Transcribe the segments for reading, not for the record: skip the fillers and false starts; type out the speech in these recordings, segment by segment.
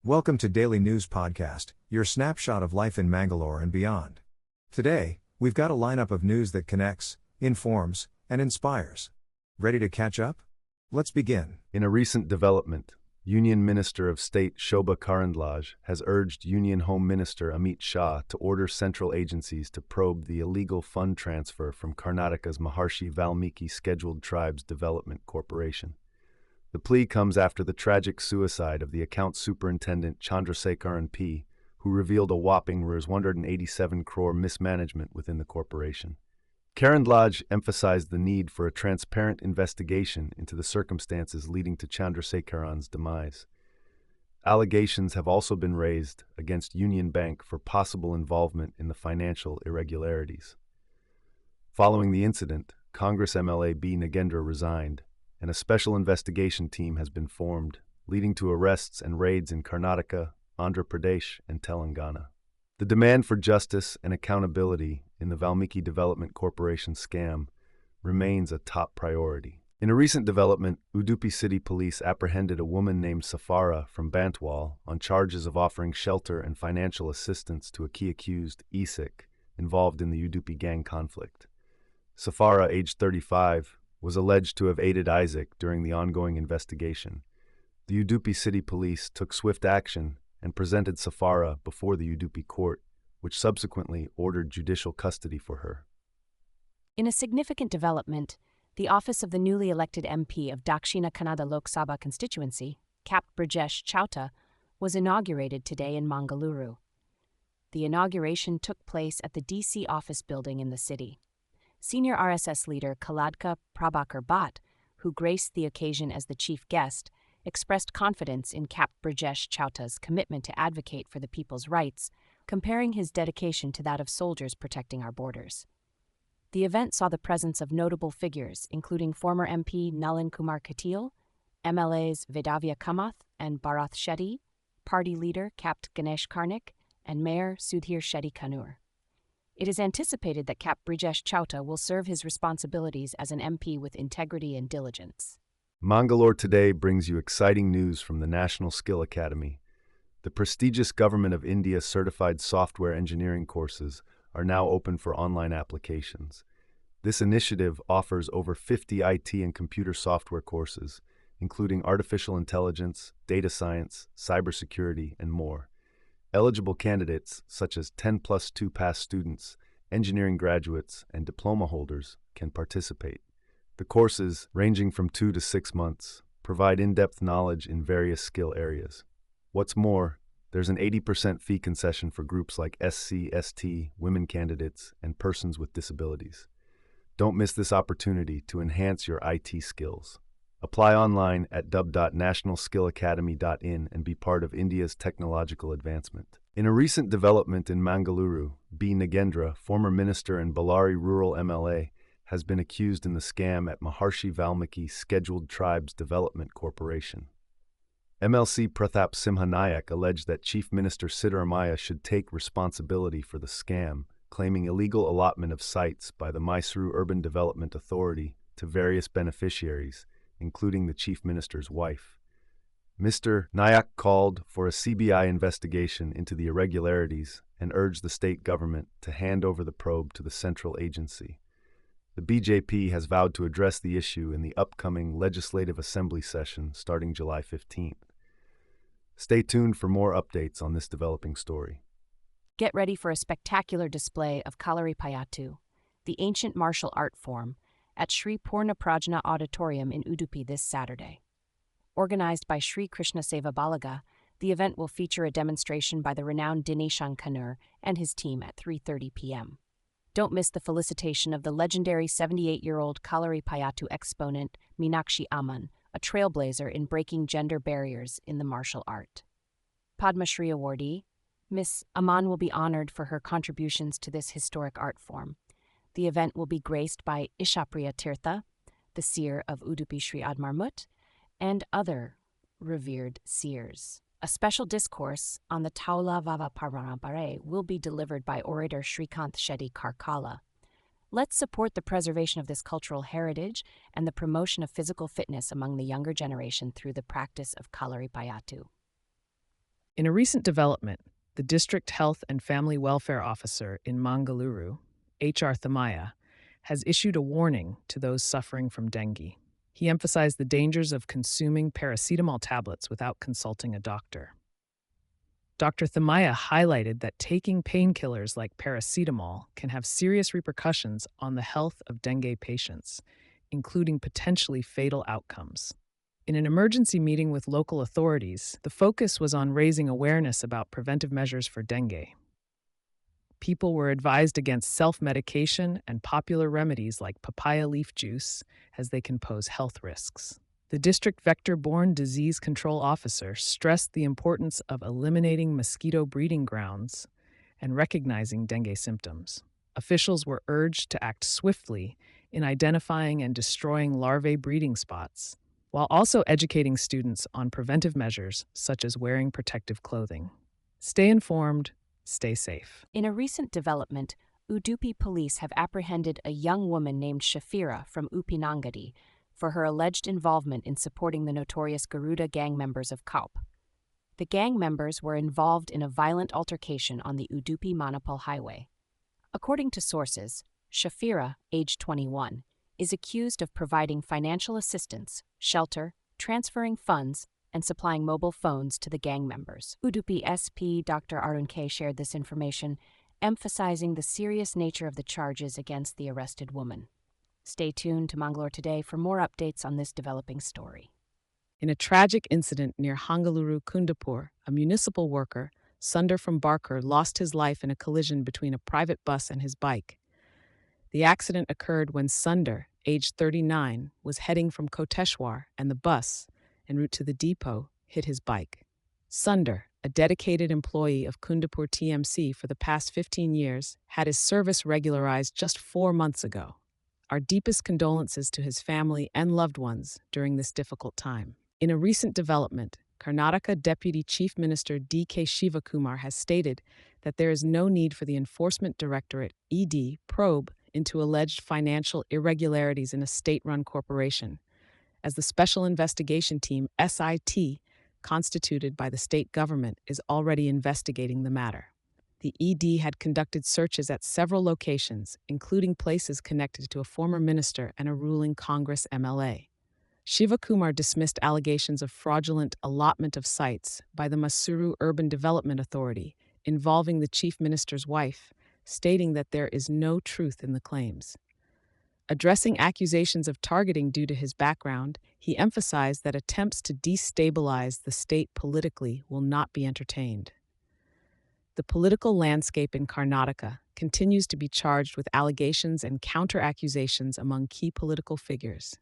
Welcome to Daily News Podcast, your snapshot of life in Mangalore and beyond. Today, we've got a lineup of news that connects, informs, and inspires. Ready to catch up? Let's begin. In a recent development, Union Minister of State Shobha Karandlaj has urged Union Home Minister Amit Shah to order central agencies to probe the illegal fund transfer from Karnataka's Maharshi Valmiki Scheduled Tribes Development Corporation. The plea comes after the tragic suicide of the account superintendent Chandrasekaran P., who revealed a whopping Rs 187 crore mismanagement within the corporation. Karandlaj emphasized the need for a transparent investigation into the circumstances leading to Chandrasekaran's demise. Allegations have also been raised against Union Bank for possible involvement in the financial irregularities. Following the incident, Congress MLA B. Nagendra resigned, and a special investigation team has been formed, leading to arrests and raids in Karnataka, Andhra Pradesh, and Telangana. The demand for justice and accountability in the Valmiki Development Corporation scam remains a top priority. In a recent development, Udupi City Police apprehended a woman named Safara from Bantwal on charges of offering shelter and financial assistance to a key accused, Isik, involved in the Udupi gang conflict. Safara, aged 35, was alleged to have aided Isaac during the ongoing investigation. The Udupi City Police took swift action and presented Safara before the Udupi court, which subsequently ordered judicial custody for her. In a significant development, the office of the newly elected MP of Dakshina Kannada Lok Sabha constituency, Cap Brijesh Chauta, was inaugurated today in Mangalore. The inauguration took place at the DC office building in the city. Senior RSS leader Kaladka Prabhakar Bhatt, who graced the occasion as the chief guest, expressed confidence in Cap Brijesh Chauta's commitment to advocate for the people's rights, comparing his dedication to that of soldiers protecting our borders. The event saw the presence of notable figures, including former MP Nalin Kumar Katil, MLAs Vedavya Kamath and Bharath Shetty, party leader Capt Ganesh Karnik, and Mayor Sudhir Shetty Kanur. It is anticipated that Cap Brijesh Chauta will serve his responsibilities as an MP with integrity and diligence. Mangalore today brings you exciting news from the National Skill Academy. The prestigious Government of India certified software engineering courses are now open for online applications. This initiative offers over 50 IT and computer software courses, including artificial intelligence, data science, cybersecurity, and more. Eligible candidates, such as 10+2 pass students, engineering graduates, and diploma holders, can participate. The courses, ranging from 2 to 6 months, provide in-depth knowledge in various skill areas. What's more, there's an 80% fee concession for groups like SC, ST, women candidates, and persons with disabilities. Don't miss this opportunity to enhance your IT skills. Apply online at dub.nationalskillacademy.in and be part of India's technological advancement. In a recent development in Mangalore, B. Nagendra, former minister and Ballari rural MLA, has been accused in the scam at Maharshi Valmiki Scheduled Tribes Development Corporation. MLC Prathap Simha Nayak alleged that Chief Minister Siddaramaiah should take responsibility for the scam, claiming illegal allotment of sites by the Mysuru Urban Development Authority to various beneficiaries, including the Chief Minister's wife. Mr. Nayak called for a CBI investigation into the irregularities and urged the state government to hand over the probe to the central agency. The BJP has vowed to address the issue in the upcoming Legislative Assembly session starting July 15th. Stay tuned for more updates on this developing story. Get ready for a spectacular display of Keri Patu, the ancient martial art form, at Sri Purna Prajna Auditorium in Udupi this Saturday. Organized by Sri Krishna Seva Balaga, the event will feature a demonstration by the renowned Dineshan Kanur and his team at 3:30 p.m. Don't miss the felicitation of the legendary 78-year-old Keri Patu exponent Meenakshi Amman, a trailblazer in breaking gender barriers in the martial art. Padma Shri awardee, Miss Amman will be honored for her contributions to this historic art form. The event will be graced by Ishapriya Tirtha, the seer of Udupi Sri Admarmut, and other revered seers. A special discourse on the Taula Vava Parvanabare will be delivered by orator Srikanth Shetty Karkala. Let's support the preservation of this cultural heritage and the promotion of physical fitness among the younger generation through the practice of Keri Patu. In a recent development, the District Health and Family Welfare Officer in Mangalore, H.R. Thamaya, has issued a warning to those suffering from dengue. He emphasized the dangers of consuming paracetamol tablets without consulting a doctor. Dr. Thamaya highlighted that taking painkillers like paracetamol can have serious repercussions on the health of dengue patients, including potentially fatal outcomes. In an emergency meeting with local authorities, the focus was on raising awareness about preventive measures for dengue. People were advised against self-medication and popular remedies like papaya leaf juice, as they can pose health risks. The district vector-borne disease control officer stressed the importance of eliminating mosquito breeding grounds and recognizing dengue symptoms. Officials were urged to act swiftly in identifying and destroying larvae breeding spots, while also educating students on preventive measures such as wearing protective clothing. Stay informed, stay safe. In a recent development, Udupi police have apprehended a young woman named Shafira from Upinangadi for her alleged involvement in supporting the notorious Garuda gang members of Kaup. The gang members were involved in a violent altercation on the Udupi-Manipal highway. According to sources, Shafira, age 21, is accused of providing financial assistance, shelter, transferring funds, and supplying mobile phones to the gang members. Udupi SP Dr. Arun K. shared this information, emphasizing the serious nature of the charges against the arrested woman. Stay tuned to Mangalore Today for more updates on this developing story. In a tragic incident near Hangaluru Kundapur, a municipal worker, Sunder from Barker, lost his life in a collision between a private bus and his bike. The accident occurred when Sunder, aged 39, was heading from Koteshwar, and the bus, en route to the depot, hit his bike. Sunder, a dedicated employee of Kundapur TMC for the past 15 years, had his service regularized just 4 months ago. Our deepest condolences to his family and loved ones during this difficult time. In a recent development, Karnataka Deputy Chief Minister D.K. Shivakumar has stated that there is no need for the Enforcement Directorate (ED) probe into alleged financial irregularities in a state-run corporation, as the Special Investigation Team (SIT) constituted by the state government is already investigating the matter. The ED had conducted searches at several locations, including places connected to a former minister and a ruling Congress MLA. Shivakumar dismissed allegations of fraudulent allotment of sites by the Masuru Urban Development Authority involving the chief minister's wife, stating that there is no truth in the claims. Addressing accusations of targeting due to his background, he emphasized that attempts to destabilize the state politically will not be entertained. The political landscape in Karnataka continues to be charged with allegations and counter-accusations among key political figures.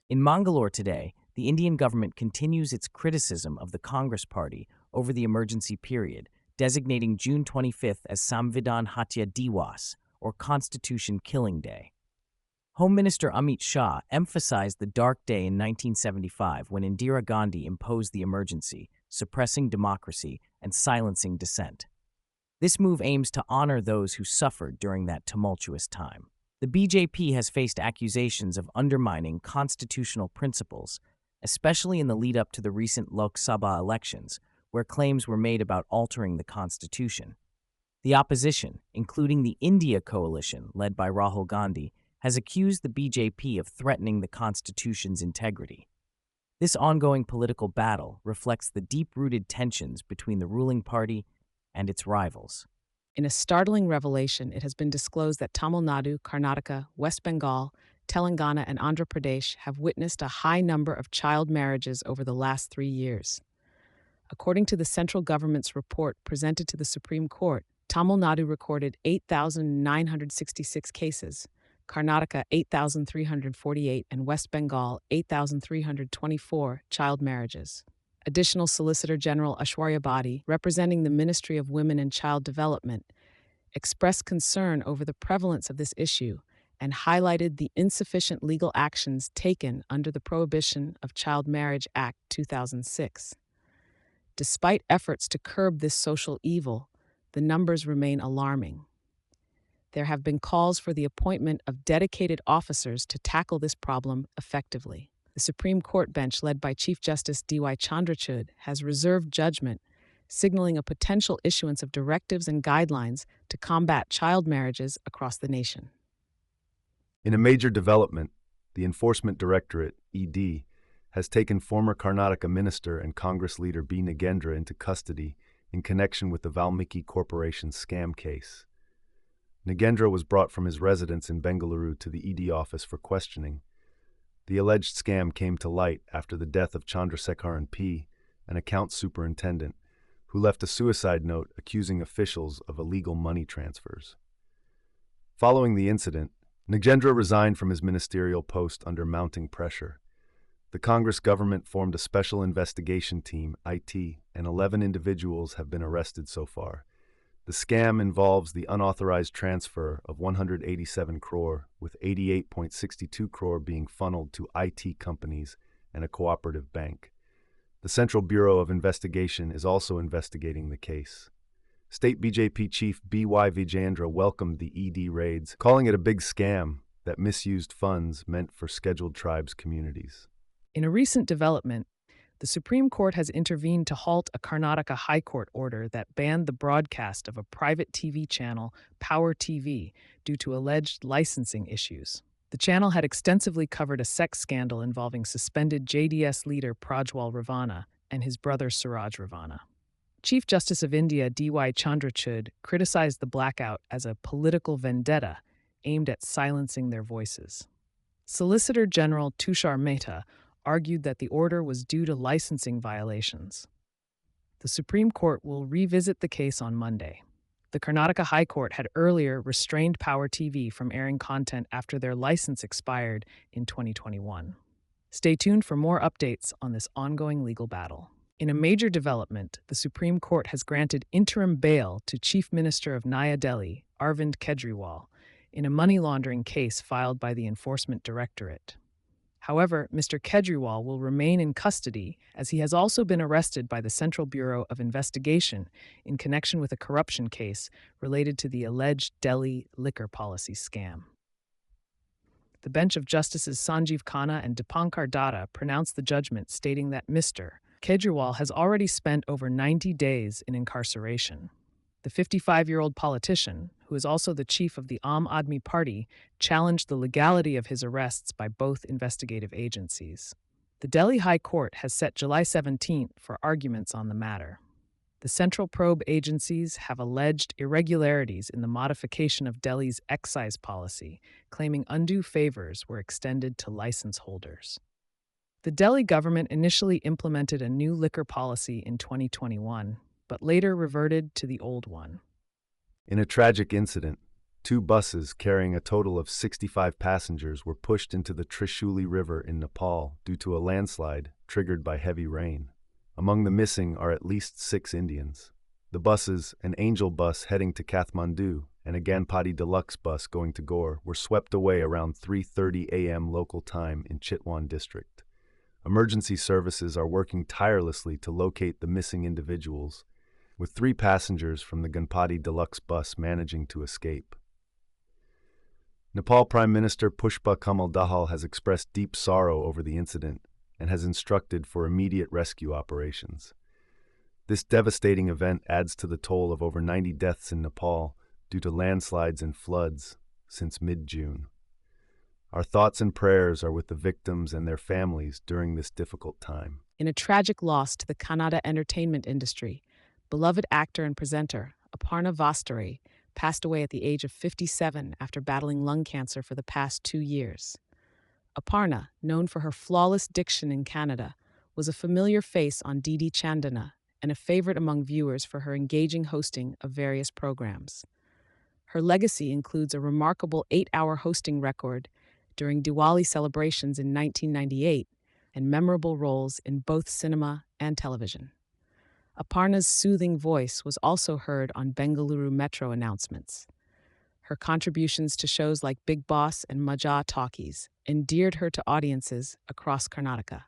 In Mangalore today, the Indian government continues its criticism of the Congress Party over the emergency period, designating June 25th as Samvidhan Hatya Diwas, or Constitution Killing Day. Home Minister Amit Shah emphasized the dark day in 1975 when Indira Gandhi imposed the emergency, suppressing democracy and silencing dissent. This move aims to honor those who suffered during that tumultuous time. The BJP has faced accusations of undermining constitutional principles, especially in the lead-up to the recent Lok Sabha elections, where claims were made about altering the constitution. The opposition, including the India coalition led by Rahul Gandhi, has accused the BJP of threatening the constitution's integrity. This ongoing political battle reflects the deep-rooted tensions between the ruling party and its rivals. In a startling revelation, it has been disclosed that Tamil Nadu, Karnataka, West Bengal, Telangana, and Andhra Pradesh have witnessed a high number of child marriages over the last 3 years. According to the central government's report presented to the Supreme Court, Tamil Nadu recorded 8,966 cases, Karnataka 8,348, and West Bengal 8,324 child marriages. Additional Solicitor General Aishwarya Badi, representing the Ministry of Women and Child Development, expressed concern over the prevalence of this issue and highlighted the insufficient legal actions taken under the Prohibition of Child Marriage Act 2006. Despite efforts to curb this social evil, the numbers remain alarming. There have been calls for the appointment of dedicated officers to tackle this problem effectively. The Supreme Court bench, led by Chief Justice D.Y. Chandrachud, has reserved judgment, signaling a potential issuance of directives and guidelines to combat child marriages across the nation. In a major development, the Enforcement Directorate, ED, has taken former Karnataka minister and Congress leader B. Nagendra into custody in connection with the Valmiki Corporation scam case. Nagendra was brought from his residence in Bengaluru to the ED office for questioning. The alleged scam came to light after the death of Chandrasekharan P., an account superintendent, who left a suicide note accusing officials of illegal money transfers. Following the incident, Nagendra resigned from his ministerial post under mounting pressure. The Congress government formed a special investigation team, IT, and 11 individuals have been arrested so far. The scam involves the unauthorized transfer of 187 crore, with 88.62 crore being funneled to IT companies and a cooperative bank. The Central Bureau of Investigation is also investigating the case. State BJP Chief B.Y. Vijayendra welcomed the ED raids, calling it a big scam that misused funds meant for scheduled tribes communities. In a recent development, the Supreme Court has intervened to halt a Karnataka High Court order that banned the broadcast of a private TV channel, Power TV, due to alleged licensing issues. The channel had extensively covered a sex scandal involving suspended JDS leader Prajwal Ravana and his brother Suraj Ravana. Chief Justice of India D.Y. Chandrachud criticized the blackout as a political vendetta aimed at silencing their voices. Solicitor General Tushar Mehta argued that the order was due to licensing violations. The Supreme Court will revisit the case on Monday. The Karnataka High Court had earlier restrained Power TV from airing content after their license expired in 2021. Stay tuned for more updates on this ongoing legal battle. In a major development, the Supreme Court has granted interim bail to Chief Minister of Naya Delhi, Arvind Kejriwal, in a money laundering case filed by the Enforcement Directorate. However, Mr. Kejriwal will remain in custody as he has also been arrested by the Central Bureau of Investigation in connection with a corruption case related to the alleged Delhi liquor policy scam. The bench of Justices Sanjeev Khanna and Dipankar Datta pronounced the judgment, stating that Mr. Kejriwal has already spent over 90 days in incarceration. The 55-year-old politician, who is also the chief of the Aam Aadmi Party, challenged the legality of his arrests by both investigative agencies. The Delhi High Court has set July 17th for arguments on the matter. The central probe agencies have alleged irregularities in the modification of Delhi's excise policy, claiming undue favors were extended to license holders. The Delhi government initially implemented a new liquor policy in 2021, but later reverted to the old one. In a tragic incident, 2 buses carrying a total of 65 passengers were pushed into the Trishuli River in Nepal due to a landslide triggered by heavy rain. Among the missing are at least 6 Indians. The buses, an Angel bus heading to Kathmandu and a Ganpati Deluxe bus going to Gore, were swept away around 3:30 a.m. local time in Chitwan district. Emergency services are working tirelessly to locate the missing individuals, with 3 passengers from the Ganpati Deluxe bus managing to escape. Nepal Prime Minister Pushpa Kamal Dahal has expressed deep sorrow over the incident and has instructed for immediate rescue operations. This devastating event adds to the toll of over 90 deaths in Nepal due to landslides and floods since mid-June. Our thoughts and prayers are with the victims and their families during this difficult time. In a tragic loss to the Kannada entertainment industry, beloved actor and presenter Apara Vast passed away at the age of 57 after battling lung cancer for the past 2 years. Aparna, known for her flawless diction in Canada, was a familiar face on DD Chandana and a favorite among viewers for her engaging hosting of various programs. Her legacy includes a remarkable 8-hour hosting record during Diwali celebrations in 1998 and memorable roles in both cinema and television. Aparna's soothing voice was also heard on Bengaluru Metro announcements. Her contributions to shows like Big Boss and Maja Talkies endeared her to audiences across Karnataka.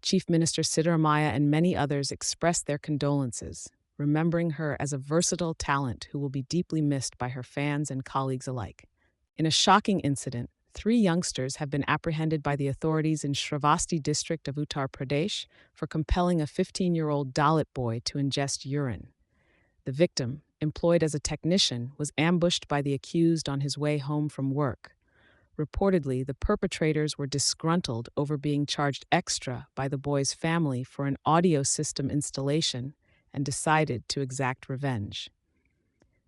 Chief Minister Siddaramaiah and many others expressed their condolences, remembering her as a versatile talent who will be deeply missed by her fans and colleagues alike. In a shocking incident, 3 youngsters have been apprehended by the authorities in Shravasti district of Uttar Pradesh for compelling a 15-year-old Dalit boy to ingest urine. The victim, employed as a technician, was ambushed by the accused on his way home from work. Reportedly, the perpetrators were disgruntled over being charged extra by the boy's family for an audio system installation and decided to exact revenge.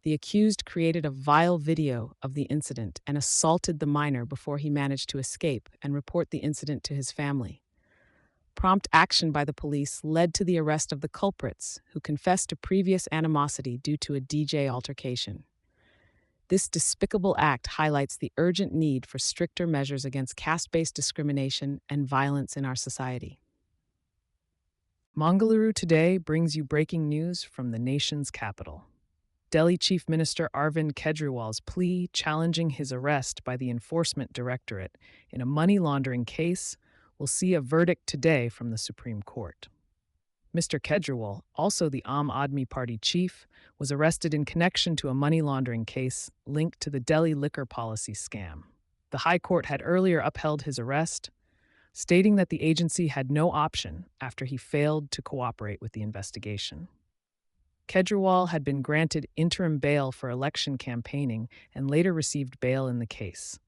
The accused created a vile video of the incident and assaulted the minor before he managed to escape and report the incident to his family. Prompt action by the police led to the arrest of the culprits, who confessed to previous animosity due to a DJ altercation. This despicable act highlights the urgent need for stricter measures against caste-based discrimination and violence in our society. Mangalore Today brings you breaking news from the nation's capital. Delhi Chief Minister Arvind Kejriwal's plea challenging his arrest by the Enforcement Directorate in a money laundering case will see a verdict today from the Supreme Court. Mr. Kejriwal, also the Aam Aadmi Party chief, was arrested in connection to a money laundering case linked to the Delhi liquor policy scam. The High Court had earlier upheld his arrest, stating that the agency had no option after he failed to cooperate with the investigation. Kejriwal had been granted interim bail for election campaigning and later received bail in the case.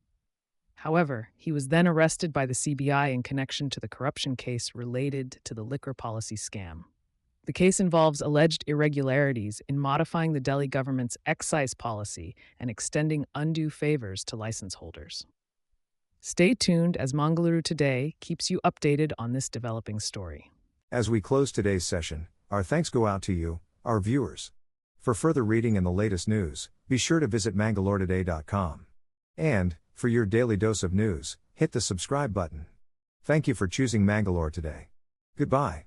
However, he was then arrested by the CBI in connection to the corruption case related to the liquor policy scam. The case involves alleged irregularities in modifying the Delhi government's excise policy and extending undue favors to license holders. Stay tuned as Mangalore Today keeps you updated on this developing story. As we close today's session, our thanks go out to you, our viewers. For further reading and the latest news, be sure to visit mangaloretoday.com. And, for your daily dose of news, hit the subscribe button. Thank you for choosing Mangalore Today. Goodbye.